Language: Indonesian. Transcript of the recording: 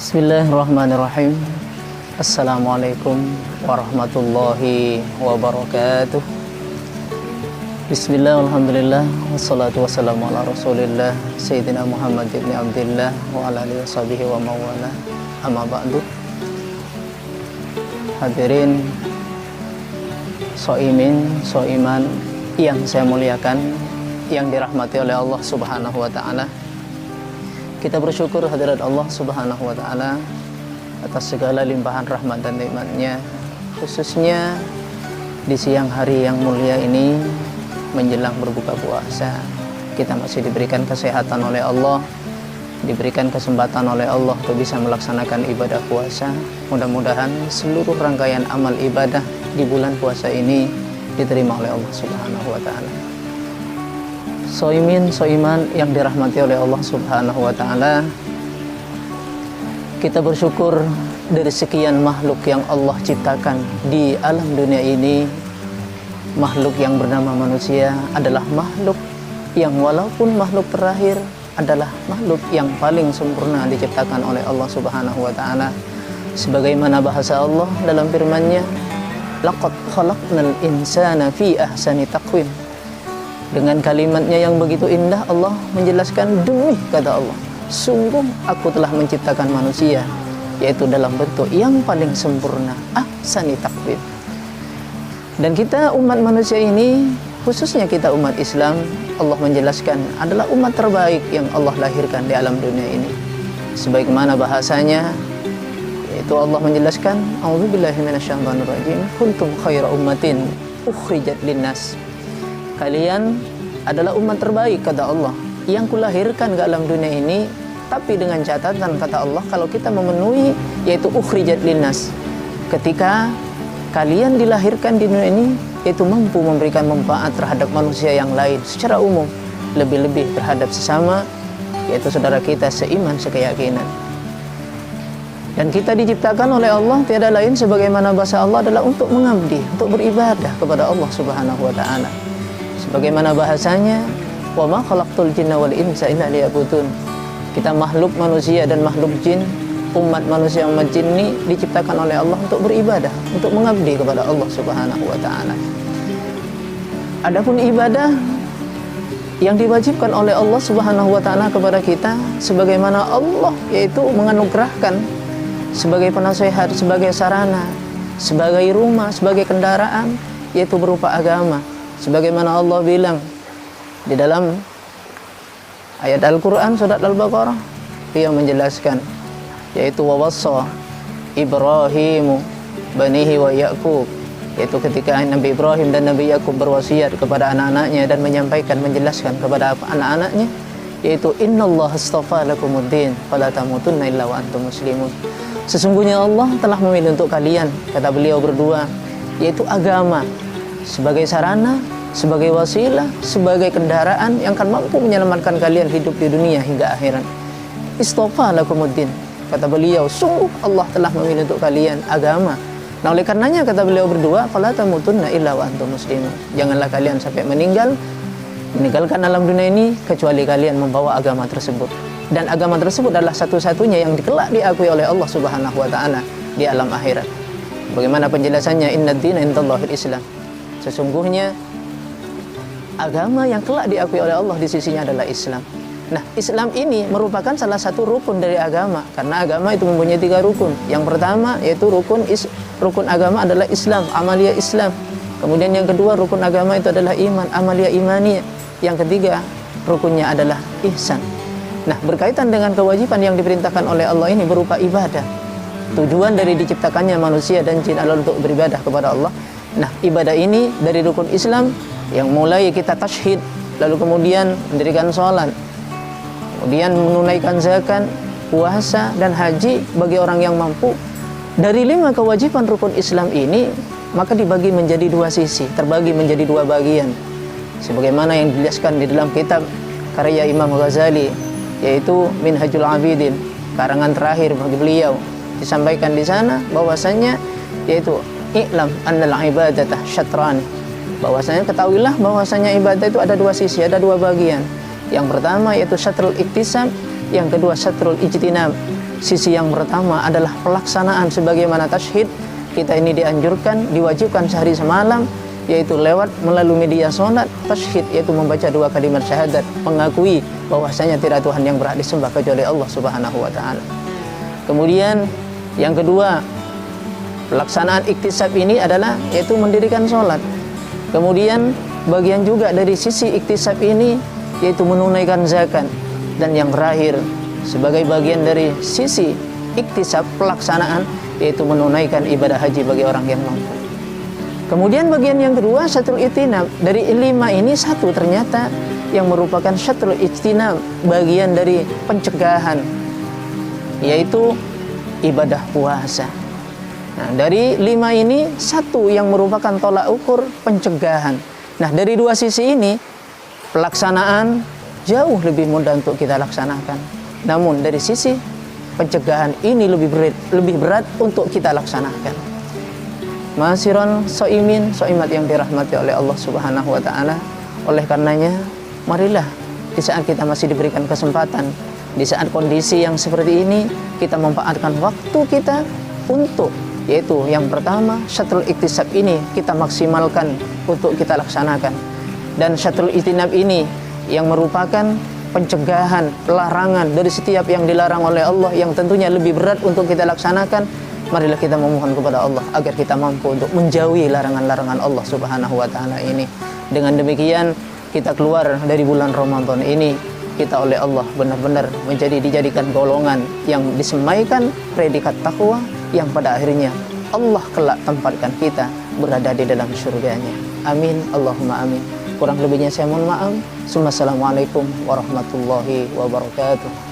Bismillahirrahmanirrahim. Assalamualaikum warahmatullahi wabarakatuh. Bismillah, alhamdulillah, wassalatu wassalamu ala rasulillah Sayyidina Muhammad ibn Abdillah wa ala alihi washabihi wa mawala. Amma ba'du. Hadirin soimin, soiman yang saya muliakan, yang dirahmati oleh Allah subhanahu wa ta'ala. Kita bersyukur hadirat Allah subhanahu wa ta'ala atas segala limpahan rahmat dan nikmatnya, khususnya di siang hari yang mulia ini menjelang berbuka puasa. Kita masih diberikan kesehatan oleh Allah, diberikan kesempatan oleh Allah untuk bisa melaksanakan ibadah puasa. Mudah-mudahan seluruh rangkaian amal ibadah di bulan puasa ini diterima oleh Allah subhanahu wa ta'ala. Soimin, soiman yang dirahmati oleh Allah subhanahu wa ta'ala, kita bersyukur dari sekian makhluk yang Allah ciptakan di alam dunia ini. Makhluk yang bernama manusia adalah makhluk yang walaupun makhluk terakhir adalah makhluk yang paling sempurna diciptakan oleh Allah subhanahu wa ta'ala. Sebagaimana bahasa Allah dalam firman-Nya, laqad khalaqnal insana fi ahsani taqwim. Dengan kalimatnya yang begitu indah, Allah menjelaskan, demi kata Allah, sungguh aku telah menciptakan manusia, yaitu dalam bentuk yang paling sempurna, ahsani taqwim. Dan kita umat manusia ini, khususnya kita umat Islam, Allah menjelaskan adalah umat terbaik yang Allah lahirkan di alam dunia ini. Sebagaimana bahasanya, yaitu Allah menjelaskan, a'udzubillahi minasyaitonirrajim, kuntum khaira ummatin ukhrijat linnas. Kalian adalah umat terbaik kata Allah yang kulahirkan ke alam dunia ini, tapi dengan catatan kata Allah, kalau kita memenuhi yaitu ukhrijat linnas, ketika kalian dilahirkan di dunia ini yaitu mampu memberikan manfaat terhadap manusia yang lain secara umum, lebih-lebih terhadap sesama yaitu saudara kita seiman sekeyakinan. Dan kita diciptakan oleh Allah tiada lain sebagaimana bahasa Allah adalah untuk mengabdi, untuk beribadah kepada Allah subhanahu wa ta'ala. Sebagaimana bahasanya, wa ma khalaqtul jinna wal insa illa liya'budun. Kita makhluk manusia dan makhluk jin, umat manusia umat jin ini diciptakan oleh Allah untuk beribadah, untuk mengabdi kepada Allah subhanahu wa ta'ala. Adapun ibadah yang diwajibkan oleh Allah subhanahu wa ta'ala kepada kita, sebagaimana Allah yaitu menganugerahkan sebagai penasehat, sebagai sarana, sebagai rumah, sebagai kendaraan, yaitu berupa agama. Sebagaimana Allah bilang di dalam ayat Al-Quran surat Al-Baqarah, Dia menjelaskan, yaitu wawassa Ibrahimu banihi wa Ya'qub, yaitu ketika Nabi Ibrahim dan Nabi Ya'qub berwasiat kepada anak-anaknya dan menyampaikan, menjelaskan kepada anak-anaknya, yaitu innallaha astafa lakumuddin fala tamutunna illa wa antum muslimun. Sesungguhnya Allah telah memilih untuk kalian, kata beliau berdua, yaitu agama sebagai sarana, sebagai wasilah, sebagai kendaraan yang akan mampu menyelamatkan kalian hidup di dunia hingga akhirat. Istafa lakumuddin, kata beliau, sungguh Allah telah memilih untuk kalian agama. Nah, oleh karenanya kata beliau berdua, fala tamutunna illa wa antum muslimun. Janganlah kalian sampai meninggalkan alam dunia ini kecuali kalian membawa agama tersebut. Dan agama tersebut adalah satu-satunya yang kelak diakui oleh Allah subhanahu wa ta'ala di alam akhirat. Bagaimana penjelasannya? Innad dina indallahil Islam. Sesungguhnya agama yang kelak diakui oleh Allah di sisinya adalah Islam. Nah, Islam ini merupakan salah satu rukun dari agama, karena agama itu mempunyai 3 rukun. Yang pertama yaitu rukun agama adalah Islam, amaliyah Islam. Kemudian yang kedua, rukun agama itu adalah iman, amaliyah imaniyah. Yang ketiga, rukunnya adalah ihsan. Nah, berkaitan dengan kewajiban yang diperintahkan oleh Allah ini berupa ibadah. Tujuan dari diciptakannya manusia dan jin adalah untuk beribadah kepada Allah. Nah, ibadah ini dari rukun Islam yang mulai kita tasyhid, lalu kemudian mendirikan sholat, kemudian menunaikan zakat, puasa, dan haji bagi orang yang mampu. Dari 5 kewajiban rukun Islam ini, maka dibagi menjadi 2 sisi, terbagi menjadi 2 bagian. Sebagaimana yang dijelaskan di dalam kitab karya Imam Ghazali, yaitu Minhajul Abidin, karangan terakhir bagi beliau. Disampaikan di sana bahwasanya yaitu i'lam annal ibadatah syatran, bahwasanya ketahuilah bahwasanya ibadah itu ada 2 sisi, ada 2 bagian. Yang pertama yaitu syatrul iktisab, yang kedua syatrul ijtinab. sisi yang pertama adalah pelaksanaan sebagaimana tasyhid. Kita ini dianjurkan, diwajibkan sehari semalam, yaitu lewat melalui media sholat tasyhid, yaitu membaca 2 kalimat syahadat, mengakui bahwasanya tidak Tuhan yang berhak disembah kecuali Allah Subhanahu wa taala. Kemudian yang kedua, pelaksanaan iktisab ini adalah yaitu mendirikan sholat. Kemudian bagian juga dari sisi iktisab ini yaitu menunaikan zakat. Dan yang terakhir, sebagai bagian dari sisi iktisab pelaksanaan, yaitu menunaikan ibadah haji bagi orang yang mampu. Kemudian bagian yang kedua, syatrul ijtinab. Dari 5 ini satu ternyata yang merupakan syatrul ijtinab, bagian dari pencegahan, yaitu ibadah puasa. Nah, dari 5 ini satu yang merupakan tolak ukur pencegahan. Nah, dari 2 sisi ini pelaksanaan jauh lebih mudah untuk kita laksanakan. Namun dari sisi pencegahan ini lebih berat untuk kita laksanakan. Ma'asyiral shaimin, shaimat yang dirahmati oleh Allah Subhanahu wa taala. Oleh karenanya, marilah di saat kita masih diberikan kesempatan, di saat kondisi yang seperti ini, kita memanfaatkan waktu kita untuk, yaitu yang pertama, syatrul iktisab ini kita maksimalkan untuk kita laksanakan. Dan syatrul ijtinab ini yang merupakan pencegahan, larangan dari setiap yang dilarang oleh Allah, yang tentunya lebih berat untuk kita laksanakan. Marilah kita memohon kepada Allah agar kita mampu untuk menjauhi larangan-larangan Allah Subhanahu wa taala ini. Dengan demikian kita keluar dari bulan Ramadan ini, kita oleh Allah benar-benar dijadikan golongan yang disemaikan predikat takwa, yang pada akhirnya Allah kelak tempatkan kita berada di dalam surganya. Amin, Allahumma amin. Kurang lebihnya saya mohon maaf. Assalamualaikum warahmatullahi wabarakatuh.